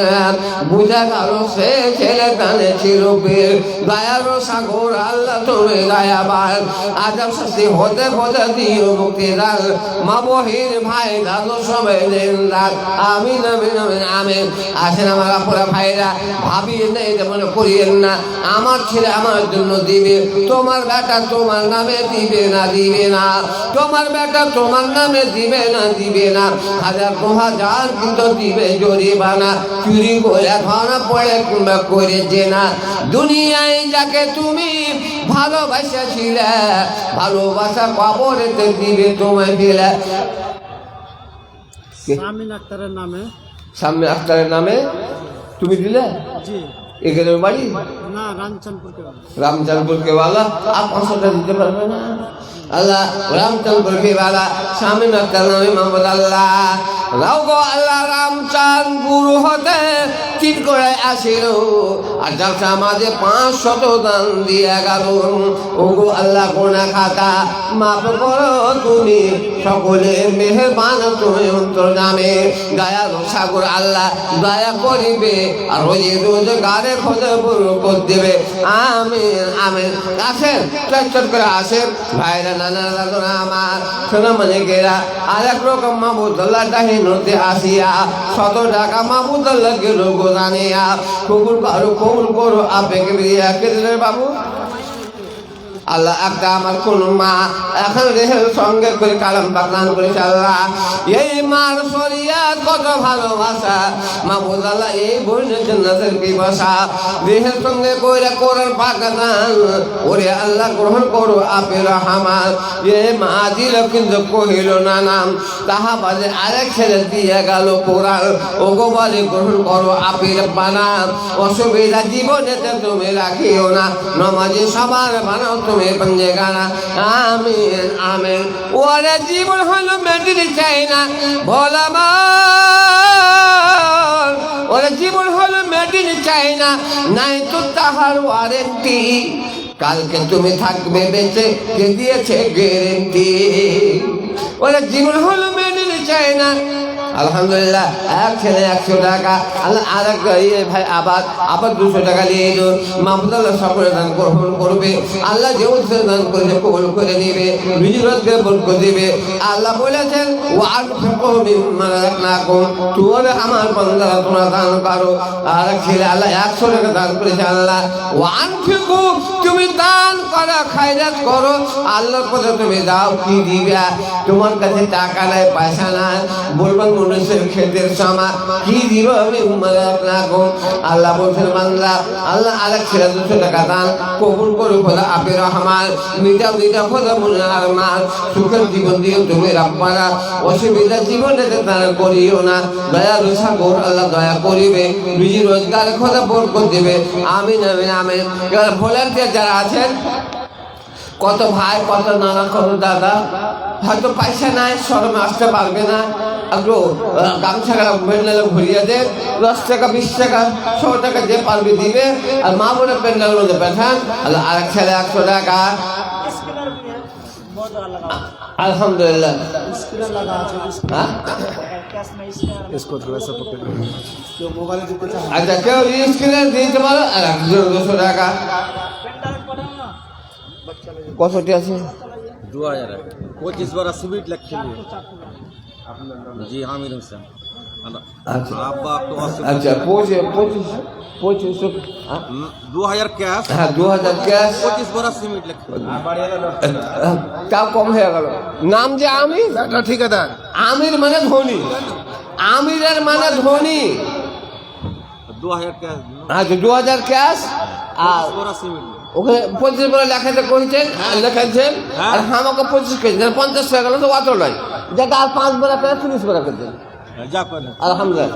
বুঝা গেল সে ছেলে কানে ছিল বীর, দয়ার সাগর আল্লাহ তুমি দয়াবান। আজব শাস্তি হতে হতে দিও মুক্তি দান। মা বহিন ভাই দাদু সবাই জিন্দার আমিন আমিন আমিন আমিন। আসেন আমার আপুরা ভাইরা, ভাবিয়ে নেই মনে করিয়েন না, আমার ছেলে আমার জন্য দিবে, তোমার বেটা তোমার নামে দিবে না দিবে না, তোমার বেটা তোমার নামে দিবে না দিবে না, 1000 কিন্তু দিবে জরিমানা, চুরি করে ধরা পড়ে কিংবা করেছে না। দুনিয়ায় যাকে তুমি ভালোবাসেছিলে, ভালোবাসা কবরেতে দিবে তোমায় ফেলে। শামিন আক্তারের নামে। সামনে আক্তারের নামে তুমি দিলে? জি। এখানে বাড়ি না, রামচন্দ্রপুরকে। রামচন্দ্রপুর के वाला आप 500 দিতে পারবে না? আল্লাহ রামচন্দ্রপুর के वाला স্বামী আক্তার নামে মোহাম্মদ আল্লাহ রাও গো আল্লাহ রামচন্দ্রপুর হতে ঠিক করে আসিল, আর যার আমাদের 500 দান দিয়ে গেল। ও গো আল্লাহ গোনা খাতা মাফ করো তুমি, সকলে মেহেরবান তুমি অন্তর্যামী, দয়ার সাগর আল্লাহ দয়া করিবে, আর রোজ গারে খোঁজে বরকত দেবে। আমিন আমিন। আসেন চট করে আসেন ভাইরা, নানা দাদুরা আমার শোনা মানে গেরা, আর এক রকম মাহমুদুল্লাহ ডাহিনতে আসিয়া 100 টাকা মাহমুদুল্লাহ গেল গোদানিয়া, কবুল করো আবেগে বিয়া কেদিনে বাবু। আল্লাহ একটা আমার কোন মা এখন রেহের সঙ্গে করে কালাম বাগান করেছে, আল্লাহ এই মার শরিয়াত কত ভালোবাসা, মাহমুদ আল্লাহ এই বোনের জান্নাতের কি বাসা, রেহের সঙ্গে কইরা কোরআন বাগান, ওরে আল্লাহ গ্রহণ করো আপে রহমান। এ মা দিল কিন্তু কহিল না নাম, তাহা বাজে আরেক ছেলে দিয়ে গেল কোরআন, ও গো বলে গ্রহণ করো আপের বানাম, অসুবিধা জীবনেতে তুমি রাখিও না, নমাজে সবার বানাও তুমি पंजेगाना। आमीन आमीन। ওরে জীবন হলো মেডির চাই না ভোলা মান, ওরে জীবন হলো মেডির চাই না, নাই তো তাহার ওয়ারেন্টি, কালকে তুমি থাকবে বেঁচে কে দিয়েছে গ্যারেন্টি। ওরে জীবন হলো মেডির চাই না। আলহামদুলিল্লাহ এক ছেলে 100 টাকা, আল্লাহ আরেক ভাই আবার 200 টাকা নিয়ে এলো, মাহমুদুল্লাহ সকলে দান গ্রহণ করবে, আল্লাহ যে উৎসে দান করেছে কবুল করে নিবে, রুজি-রোজকে বরকত দিবে। আল্লাহ বলেছেন ওয়ানফিকু মিম্মা রাযাকনাকুম, তোমরা আমার বান্দারা তোমরা দান করো। আরেক ছেলে আল্লাহ 100 টাকা দান করেছে, আল্লাহ ওয়ানফিকু তুমি দান করো, খায়রাত করো, আল্লাহর পথে তুমি দাও, কি দিবা? তোমার কাছে টাকা নাই পয়সা নাই, বলবেন মানুষের ক্ষেতের সময় কি দিব আমি আল্লাহ বলছেন বান্দা, আল্লাহ আরেক ছেলে 200 টাকা দান কবুল করো খোদা আপে রহমান, মিটা মিটা খোদা মনে আরমান, সুখের জীবন দিও তুমি রাব্বানা, অসুবিধা জীবনে দান করিও না, দয়ালু সাগর আল্লাহ দয়া করিবে, রুজি রোজগার খোদা বরকত দেবে। আমিন আমিন আমিন। এবার ভলান্টিয়ার যারা আছেন, কত ভাই কত নানা কত দাদা হয়তো পয়সা নাই, শরমে আসতে পারবে না, একটু গামছা প্যান্ডেলে ঘুরিয়ে দেন, 10 টাকা 20 টাকা 100 টাকা যে পারবে দিবে, আর মা বোনের প্যান্ডেলের মধ্যে পাঠান। আরেক ছেলে 100 টাকা। আলহামদুলিল্লাহ। আচ্ছা কেউ স্ক্রিনে দিতে পারো, আর 200 টাকা। কতটি আছে? 2000 25 बार स्वीट लिखे लिए जी हामिद हुसैन। अच्छा आप तो अच्छा 25 2000 कैश। হ্যাঁ 2000 ক্যাশ, 25 बार स्वीट लिखे তাও কম হয়ে গেল। নাম যে আমির, এটা ঠিকাদার। আমির মানে ধনী, আমিরের মানে ধনী। 2000 कैश। আচ্ছা 2000 ক্যাশ, আর 25 बार स्वीट ওখানে 25 বলে লেখাতে করেছেন, লেখাচ্ছেন, আর আমাকে 25 কেজি 50 টাকা গেল তো অত নয়, যেটা আর 5 বড়া করে 30 বড়া করছেন। जा कर আলহামদুলিল্লাহ।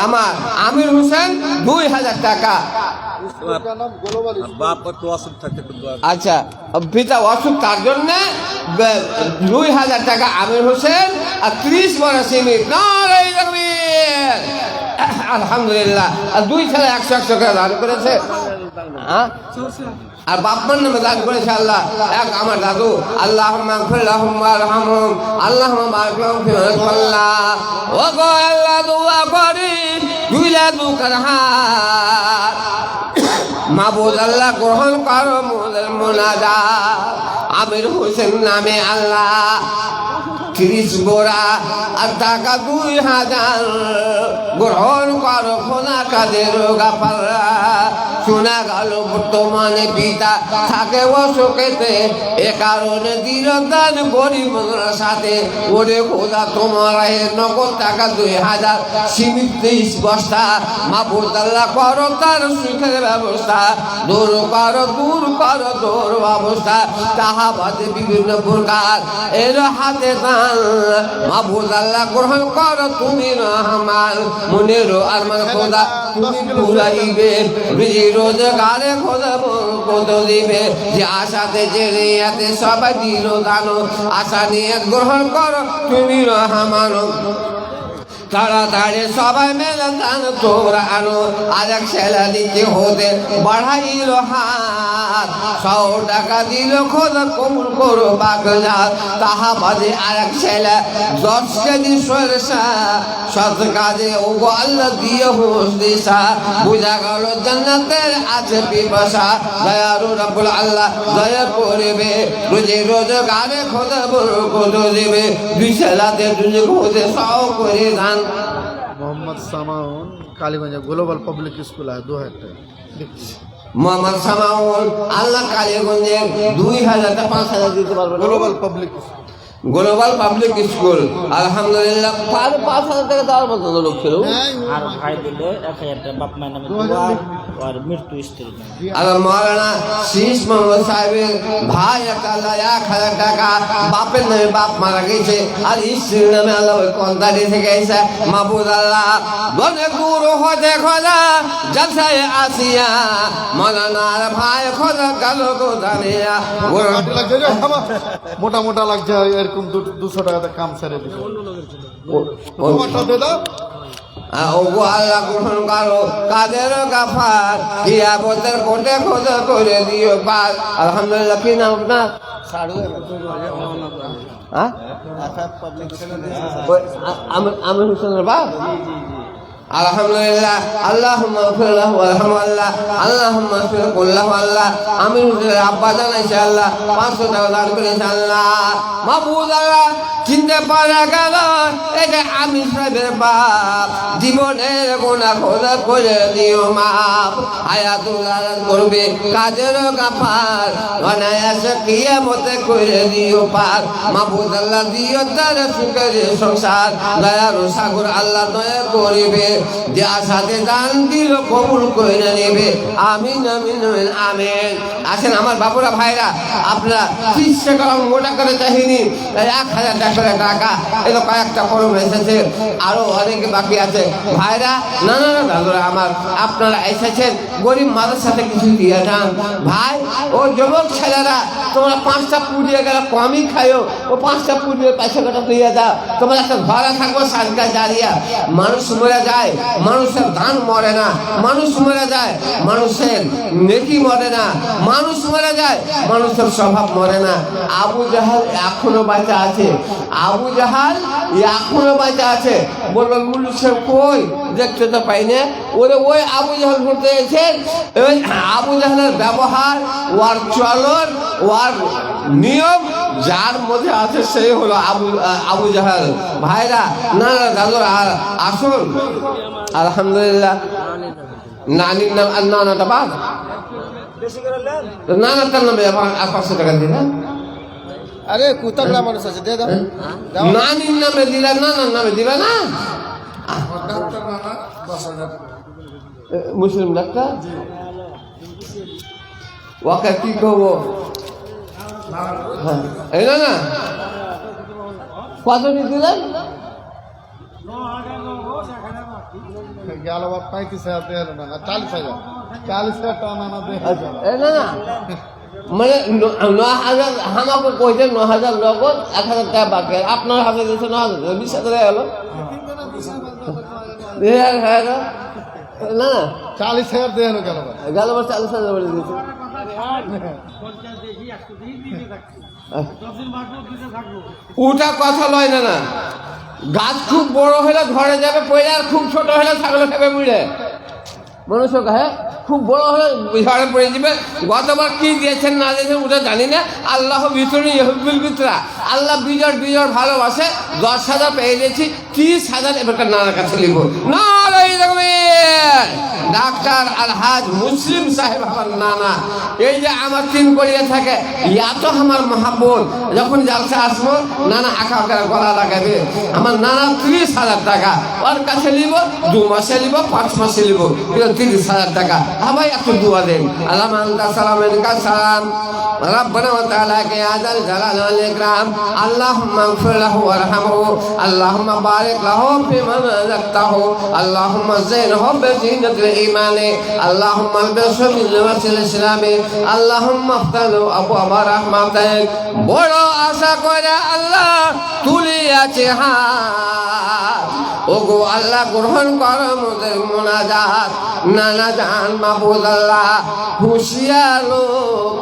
আমার আমির হোসেন 2000 টাকা। बाप पर तो असुख থাকতে তো আচ্ছা পিতা অসুখ তার জন্য 2000 টাকা আমির হোসেন, আর 30 বড় সিমিট। নারে তাকবীর। আলহামদুলিল্লাহ। আর 2 ছেলে 100 টাকা দান করেছে, হ্যাঁ, আর বাপমার নামে দান করেছে আল্লাহ। এক আমার দাদু, আল্লাহুম্মা গফির লাহুম ওয়ারহামহুম, আল্লাহুম্মা বারিক লাহুম ফি রিজকিল্লাহ। ও গো আল্লাহ দোয়া করি দুইলা দুকার হাত মাবুদ আল্লাহ গ্রহণ করো মোদের মোনাজাত। আমির হোসেন নামে আল্লাহ 30 বোরা আর টাকা 2000 গ্রহণ করো খোনা কাদের গাফাররা। শোনা গেল বর্তমানে পিতা থাকে অশোকেতে, এ কারণে দিল দান গরিবের সাথে। ওরে খোদা তোমার নগদ টাকা 2000 সীমিত 30 বস্তা। মাবুদ আল্লাহ করো তার সুখের ব্যবস্থা, দূর করো দূর অবস্থা। তাহা বাদে বিভিন্ন প্রকার এর হাতে দান। মাবুদ আল্লাহ গ্রহণ করো তুমি রহমান, মনের আরমান খোদা তুমি পুরাইবে। রুজি রোজগারে খোদা কত দিবে, যে আশাতে যে রিয়াতে সবাই দিল দান। আশা নিয়ে গ্রহণ করো তুমি রহমান, তাড়াতাড়ি সবাই মেলে দান তোমরা আনো। আরেক ছেলে দিতে হতে বাড়াইল হাত, 100 টাকা দিল খোদা কবুল করো বাগজাত। তাহা বাদে আরেক ছেলে 10 কেজি সরষা, সৎ কাজে ও আল্লাহ দিয়ে হোস দিশা। বুঝা গেল জান্নাতের আছে পিপাসা, দয়ালু রব্বুল আল্লাহ দয়া করবে। রোজে রোজগারে খোদা বরকত দেবে, 2 ছেলেতে দুনিয়া হতে 100 করে দান। Mohammad Samaun Kaliganj global public school আছে 2000 টাকা দেখছি। মোহাম্মদ সামাউন আল্লাহ কালীগঞ্জের 2000 টা 5000 দিতে পারবে। Global public global public school আলহামদুলিল্লাহ 5000 টাকা দেওয়ার মতো লোক ছিল। আর ভাই দিলে 1000 টাকা বাপ মায়ের নামে দোয়া আর মৃত্যু স্ত্রীর নামে। আর মাওলানা শীষ মোহাম্মদ সাহেবের ভাই একটা 1000 টাকা বাপের নামে, বাপ মারা গেছে, আর স্ত্রীর নামে আল্লাহ ওই কন্তারি থেকে এসে। মাবুদ আল্লাহ বনে গুরু হতে খোদা জলসায় আসিয়া, মাওলানার ভাই খোদা গেল গোদানিয়া। মোটা মোটা লাগছে, এরকম 200 টাকাতে কাম সেরে দিবে। তোমারটা দে দাও। ওগো আল্লাহ গ্রহণ করো কাদের গাফার, কিয়ামতের কোটে খোদা করে দিও পার। আলহামদুলিল্লাহ। কি নাম আপনার? হ্যাঁ, আমির হোসেনের বাপ। আলহামদুলিল্লাহ। আল্লাহুম্মা গফির লাহু ওয়ারহামহুল্লাহ, আল্লাহুম্মা গফির কুল্লাহু আল্লাহ। আমির হোসেনের আব্বা জানাইছে আল্লাহ 500 টাকা দান করেছে আল্লাহ। মাবুদ আল্লাহ চিনতে পারা গেল এটা আমির সাহেবের বাপ, জীবনের গুনাহ খোদা করে দিও মাপ। হায়াতুল্লাহ করবে কাদের গাফার, অনায়াসে কিয়ামতে করে দিও পার। মাবুদ আল্লাহ দিও তার সুখের সংসার, দয়ার সাগর আল্লাহ দয়া করিবে। যে আশাতে দান দিল কবুল করে নেবে। আমিন আমিন আমিন আমিন। আসেন আমার বাপুরা ভাইরা, আপনারা 30 টাকা মোটা করে চাহিনি, 1000 টাকা এলো কয়েকটা কলম এসেছে, আরো অনেকে বাকি আছে। ভাইরা না না না দাদুরা আমার, আপনারা এসেছেন গরিব মাদের সাথে কিছু দিয়ে যান। ভাই ও যুবক ছেলেরা, তোমরা 5টা পুড়িয়ে গেলে কমই খাইও, ও 5টা পুড়িয়ে পয়সা কটা দিয়ে দাও। তোমরা একটা ঘরে থাকবো সাজগা জারিয়া। মানুষ মরে যায়, মানুষের দান মরে না। মানুষ মরে যায়, মানুষের নেকি মরে না। মানুষ মরে যায়, মানুষের স্বভাব মরে না। আবু জাহাল এখনো বাঁচা আছে, আবু জাহাল এখনো বাঁচা আছে। বলবেন মুল্লু সাহেব কই, দেখতে তো পাই না। ওরে ওই আবু জাহাল ঘুরতে এসেছেন। ওই আবু জাহালের ব্যবহার, ওর চলন, ওর নিয়ম যার মধ্যে আছে সেই হলো আবু জাহাল। ভাইরা না না দাদুরা আসুন। আলহামদুলিল্লাহ। নানির নাম আর নানাটা বাদ, নানাটার নামে 500 টাকা দিলেন। আরে কুতাগলা মানুষ আছে, দে দাও। নানির নামে দিলে, নানার নামে দিবে না। মুসলিম ডাক্তার ওকে কি করবো? এই না না কত দিলেন? গেল 35,000 দিয়ে না, 40,000 টাকা না দে। এই না না মানে 9,000 আমাকে কইছে 9,000 নগদ, 1,000 টাকা বাকি। আপনার হাতে দিয়েছে 9,000, 20,000 হয়ে গেল না। 40,000 দিয়ে গেল গেল 40,000 বলে দিয়েছে। ওটা কথা লয় না না। গাছ খুব বড় হলে ঘরে যাবে পড়ে, আর খুব ছোট হলে ছাগল খাবে মুড়ে। মানুষ হ্যাঁ খুব বড় হলে ঝড়ে পড়ে যাবে। গতবার কি দিয়েছেন না দিয়েছেন ওটা জানি না। আল্লাহ ভিতরে ইহবিল ভিতরা, আল্লাহ বিজয় ভালোবাসে। 10,000 পেয়ে গেছি, 30,000 এবারকার নানার কাছে লিখব না। ডাক্তার আলহাজ মুসলিম সাহেব আমার নানা, এই যে আমার 3 করিয়া থাকে, এত আমার মহাব্বত। যখন জালসা আসবো নানা আঁকা আঁকা গলা লাগাবে। আমার নানা 30,000 টাকা ওর কাছে নিব, 2 মাসে নিব, 5 মাসে নিব, 30,000 টাকা। ভাই একটু দোয়া দেন। আল্লাহ সালাম সালাম ربنا وتعالى يا ذا الجلال والإكرام اللهم اغفر له وارحمه اللهم بارك له فيما رزقته اللهم زينه بزينة الإيمان اللهم البسه من لباس الإسلام اللهم افتح له أبواب رحمتك বড় আশা করে আল্লাহ তুলিয়াছে হাত। ওগো আল্লাহ গ্রহণ কর মোদের মোনাজাত। নানা জান মাহবুব আল্লাহ হুঁশিয়ার লোক।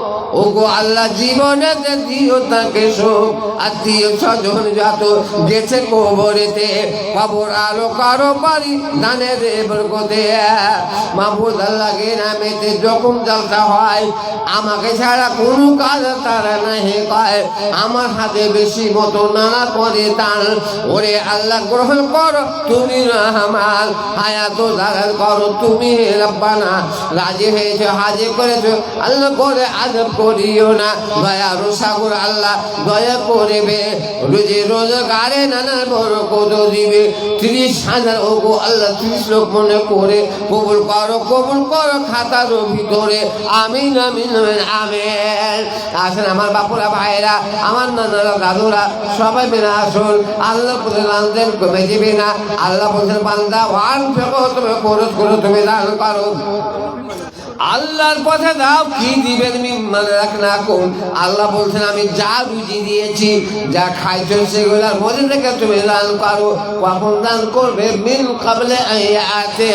ওগো আল্লাহ জীবনে দিও তাকে শোক। আত্মীয় স্বজন যত গেছে কবরেতে, কবর আলো কারো বাড়ি দানের বরকতে। মাহবুব আল্লাহকে নামেতে যখন জালসা হয়, আমাকে ছাড়া কোনো কাজ তারা নাহি কয়। আমার হাতে বেশি মতো নানা করে দান। ওরে আল্লাহ গ্রহণ করো তুমি রহমান, হায়াত জাগাল করো তুমি রব্বানা। রাজি হয়েছে হাজির করেছো আল্লাহ করে আদব করিও না। দয়ার সাগর আল্লাহ দয়া করবে, রোজে রোজগারে নানা বরকত দিবে। 30,000 ওগো আল্লাহ 30 লোক মনে করে কবুল করো খাতার ভিতরে। আমিন আমিন আমিন আমিন। আসেন আমার বাপুরা ভাইরা, আমার নানারা দাদুরা সবাই বেনা আসুন। আল্লাহ বলছেন কমে দিবে না। আল্লাহ বলছেন বান্দা ওয়ান ফেকো তুমি খরচ করো, তুমি দান করো। আল্লাহর পথে দাও, কি দিবেন মনে রাখ না কোন। আল্লাহ বলছেন আমি যা রুজি দিয়েছি, যা খাইছো সেগুলোর মধ্যে থেকে তুমি দান করো। কখন দান করবে? মিন কাবলে আয়াতে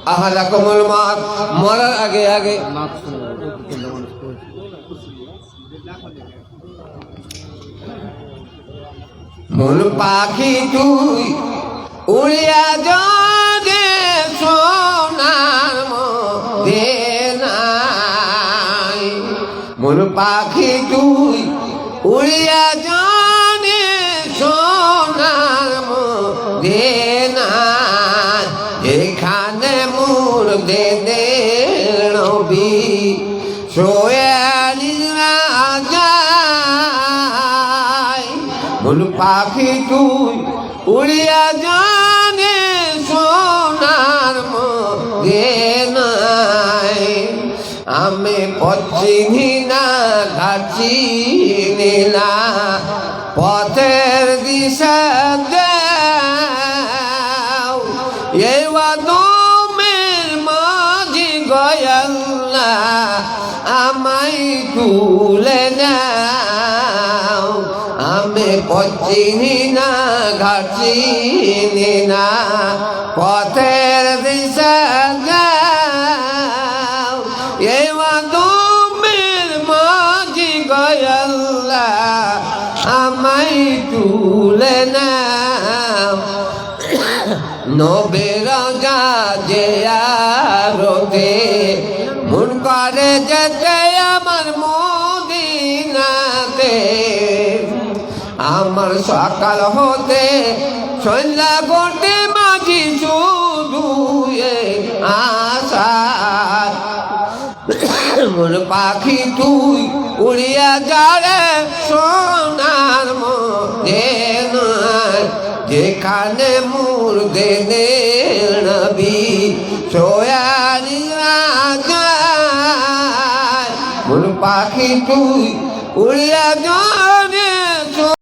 আহারা কমল মাত, মরার আগে আগে। মন পাখি তুই উড়িয়া জগে সোনার মধ্যে নাই। মন পাখি তুই উড়িয়া জগে সোনার মধ্যে নাই। এখানে মোর দে নবী সোয়ালি রাজাই। মন পাখি তুই উড়িয়া জানে সোনার মধ্যে নাই। আমি পশ্চিমি না ঘাটছি না, পথের দিশা দেও। এই ওয়াদমের মাঝি গয়াল্লা আমায় তুলে নাও। আমি পশ্চিমি না ঘাটছি না, পথের দিশা দাও। এই মাদমের মাঝি গয়াল্লা আমায় তুলে নাও। নবের যে আরতে মন করে যেতে আমার মদিনাতে। আমার সকাল হতে সন্ধ্যা ঘটে মাঝি শুধু আশা। মন পাখি তুই উড়িয়া যারে সোনার মধ্যে নাই। যেখানে মোর দেনে নবী সোয়ালি রাজা। মন পাখি তুই উড়িয়া যা